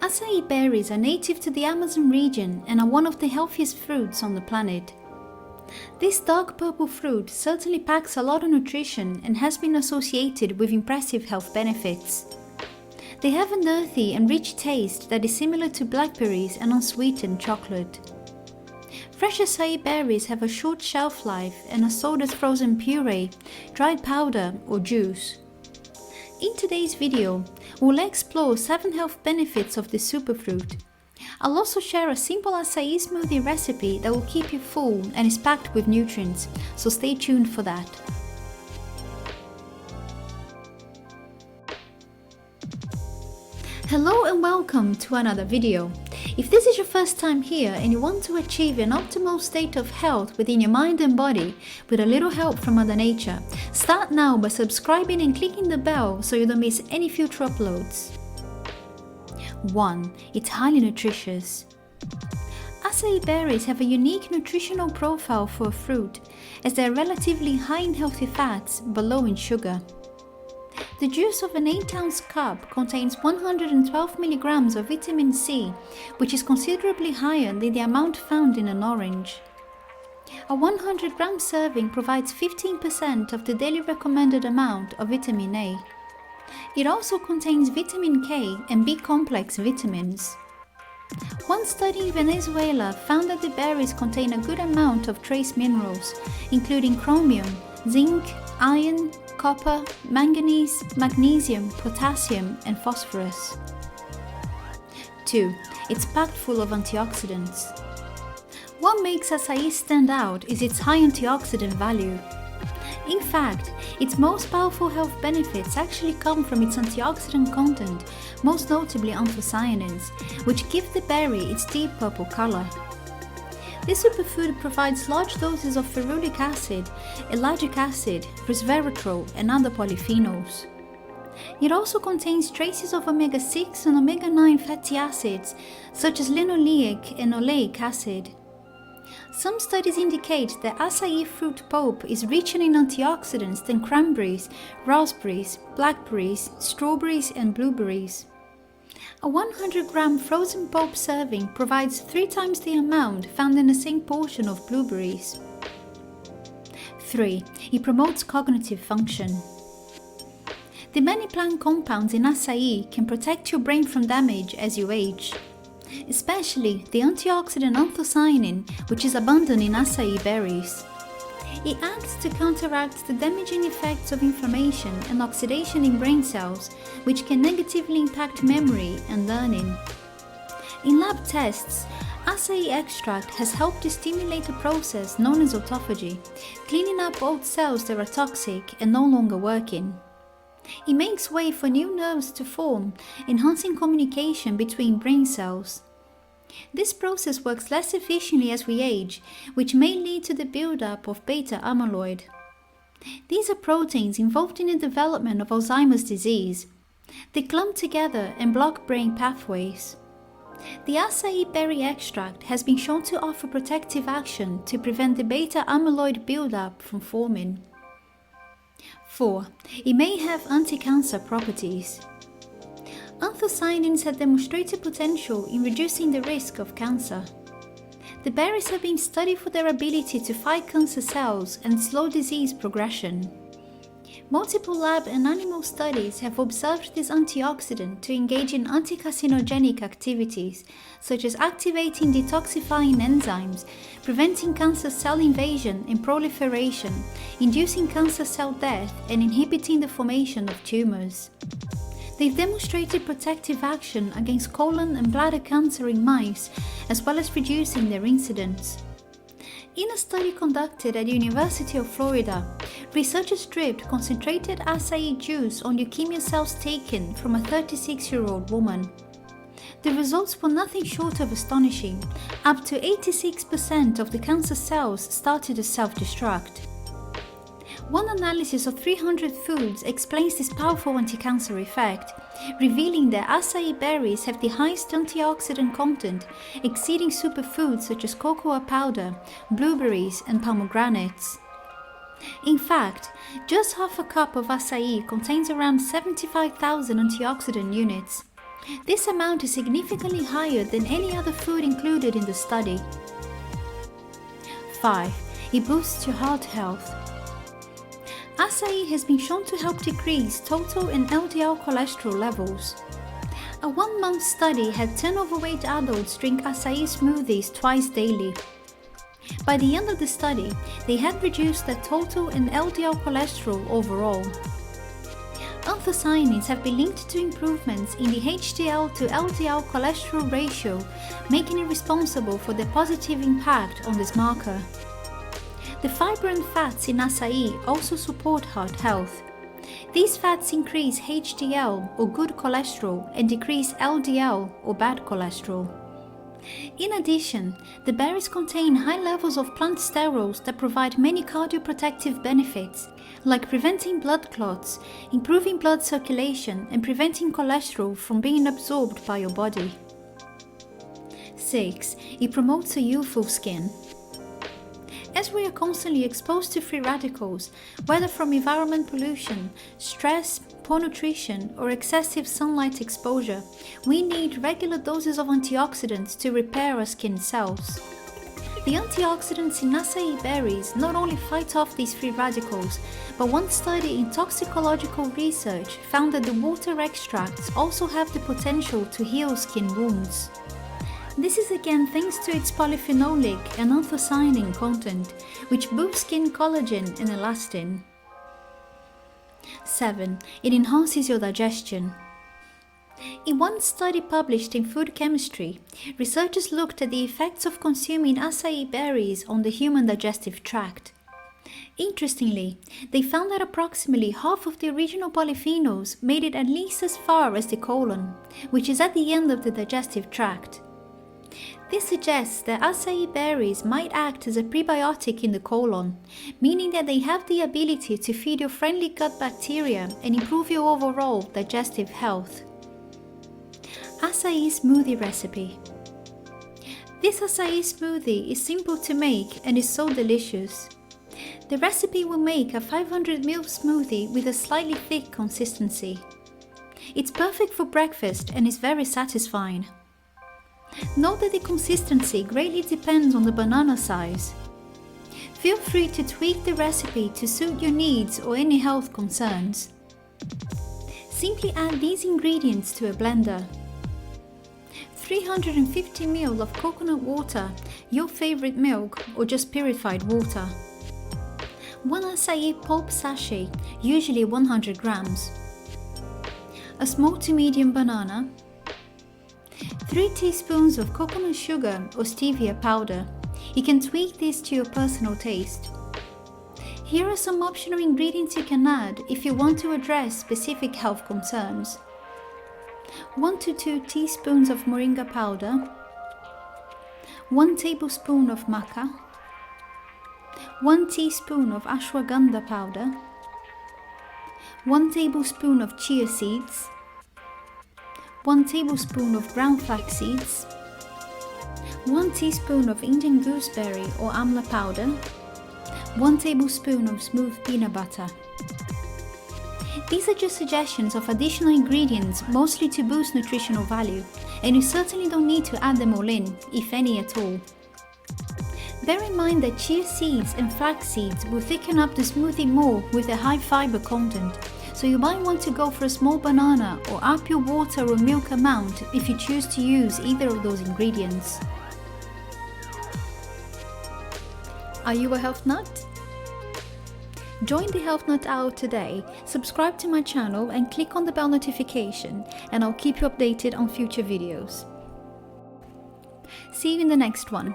Acai berries are native to the Amazon region and are one of the healthiest fruits on the planet. This dark purple fruit certainly packs a lot of nutrition and has been associated with impressive health benefits. They have an earthy and rich taste that is similar to blackberries and unsweetened chocolate. Fresh acai berries have a short shelf life and are sold as frozen puree, dried powder or juice. In today's video, we'll explore 7 health benefits of this superfruit. I'll also share a simple acai smoothie recipe that will keep you full and is packed with nutrients, so stay tuned for that. Hello and welcome to another video. If this is your first time here and you want to achieve an optimal state of health within your mind and body with a little help from Mother Nature, start now by subscribing and clicking the bell so you don't miss any future uploads. 1. It's highly nutritious. Acai berries have a unique nutritional profile for a fruit, as they are relatively high in healthy fats but low in sugar. The juice of an 8-ounce cup contains 112 mg of vitamin C, which is considerably higher than the amount found in an orange. A 100-gram serving provides 15% of the daily recommended amount of vitamin A. It also contains vitamin K and B-complex vitamins. One study in Venezuela found that the berries contain a good amount of trace minerals, including chromium, zinc, iron, copper, manganese, magnesium, potassium, and phosphorus. 2. It's packed full of antioxidants. What makes acai stand out is its high antioxidant value. In fact, its most powerful health benefits actually come from its antioxidant content, most notably anthocyanins, which give the berry its deep purple color. This superfood provides large doses of ferulic acid, ellagic acid, resveratrol, and other polyphenols. It also contains traces of omega-6 and omega-9 fatty acids, such as linoleic and oleic acid. Some studies indicate that acai fruit pulp is richer in antioxidants than cranberries, raspberries, blackberries, strawberries, and blueberries. A 100-gram frozen pulp serving provides 3 times the amount found in the same portion of blueberries. 3. It promotes cognitive function. The many plant compounds in acai can protect your brain from damage as you age, especially the antioxidant anthocyanin, which is abundant in acai berries. It acts to counteract the damaging effects of inflammation and oxidation in brain cells, which can negatively impact memory and learning. In lab tests, acai extract has helped to stimulate a process known as autophagy, cleaning up old cells that are toxic and no longer working. It makes way for new nerves to form, enhancing communication between brain cells. This process works less efficiently as we age, which may lead to the buildup of beta amyloid. These are proteins involved in the development of Alzheimer's disease. They clump together and block brain pathways. The acai berry extract has been shown to offer protective action to prevent the beta amyloid buildup from forming. 4. It may have anti-cancer properties. Anthocyanins have demonstrated potential in reducing the risk of cancer. The berries have been studied for their ability to fight cancer cells and slow disease progression. Multiple lab and animal studies have observed this antioxidant to engage in anti-carcinogenic activities, such as activating detoxifying enzymes, preventing cancer cell invasion and proliferation, inducing cancer cell death, and inhibiting the formation of tumors. They've demonstrated protective action against colon and bladder cancer in mice, as well as reducing their incidence. In a study conducted at the University of Florida, researchers dripped concentrated acai juice on leukemia cells taken from a 36-year-old woman. The results were nothing short of astonishing. Up to 86% of the cancer cells started to self-destruct. One analysis of 300 foods explains this powerful anti-cancer effect, revealing that acai berries have the highest antioxidant content, exceeding superfoods such as cocoa powder, blueberries, and pomegranates. In fact, just half a cup of acai contains around 75,000 antioxidant units. This amount is significantly higher than any other food included in the study. 5. It boosts your heart health. Acai has been shown to help decrease total and LDL cholesterol levels. A 1-month study had 10 overweight adults drink acai smoothies twice daily. By the end of the study, they had reduced their total and LDL cholesterol overall. Anthocyanins have been linked to improvements in the HDL to LDL cholesterol ratio, making it responsible for the positive impact on this marker. The fiber and fats in acai also support heart health. These fats increase HDL or good cholesterol and decrease LDL or bad cholesterol. In addition, the berries contain high levels of plant sterols that provide many cardioprotective benefits, like preventing blood clots, improving blood circulation, and preventing cholesterol from being absorbed by your body. 6. It promotes a youthful skin. As we are constantly exposed to free radicals, whether from environment pollution, stress, poor nutrition, or excessive sunlight exposure, we need regular doses of antioxidants to repair our skin cells. The antioxidants in acai berries not only fight off these free radicals, but one study in toxicological research found that the water extracts also have the potential to heal skin wounds. This is again thanks to its polyphenolic and anthocyanin content, which boosts skin collagen and elastin. 7. It enhances your digestion. In one study published in Food Chemistry, researchers looked at the effects of consuming acai berries on the human digestive tract. Interestingly, they found that approximately half of the original polyphenols made it at least as far as the colon, which is at the end of the digestive tract. This suggests that acai berries might act as a prebiotic in the colon, meaning that they have the ability to feed your friendly gut bacteria and improve your overall digestive health. Acai smoothie recipe. This acai smoothie is simple to make and is so delicious. The recipe will make a 500 ml smoothie with a slightly thick consistency. It's perfect for breakfast and is very satisfying. Note that the consistency greatly depends on the banana size. Feel free to tweak the recipe to suit your needs or any health concerns. Simply add these ingredients to a blender. 350 ml of coconut water, your favorite milk or just purified water. 1 acai pulp sachet, usually 100 grams. A small to medium banana. 3 teaspoons of coconut sugar or stevia powder. You can tweak this to your personal taste. Here are some optional ingredients you can add if you want to address specific health concerns. 1 to 2 teaspoons of moringa powder, 1 tablespoon of maca, 1 teaspoon of ashwagandha powder, 1 tablespoon of chia seeds, 1 tablespoon of ground flax seeds, 1 teaspoon of Indian gooseberry or amla powder, 1 tablespoon of smooth peanut butter. These are just suggestions of additional ingredients, mostly to boost nutritional value, and you certainly don't need to add them all in, if any at all. Bear in mind that chia seeds and flax seeds will thicken up the smoothie more with their high fiber content, so you might want to go for a small banana or up your water or milk amount if you choose to use either of those ingredients. Are you a health nut? Join the Health Nut Hour today, subscribe to my channel and click on the bell notification, and I'll keep you updated on future videos. See you in the next one.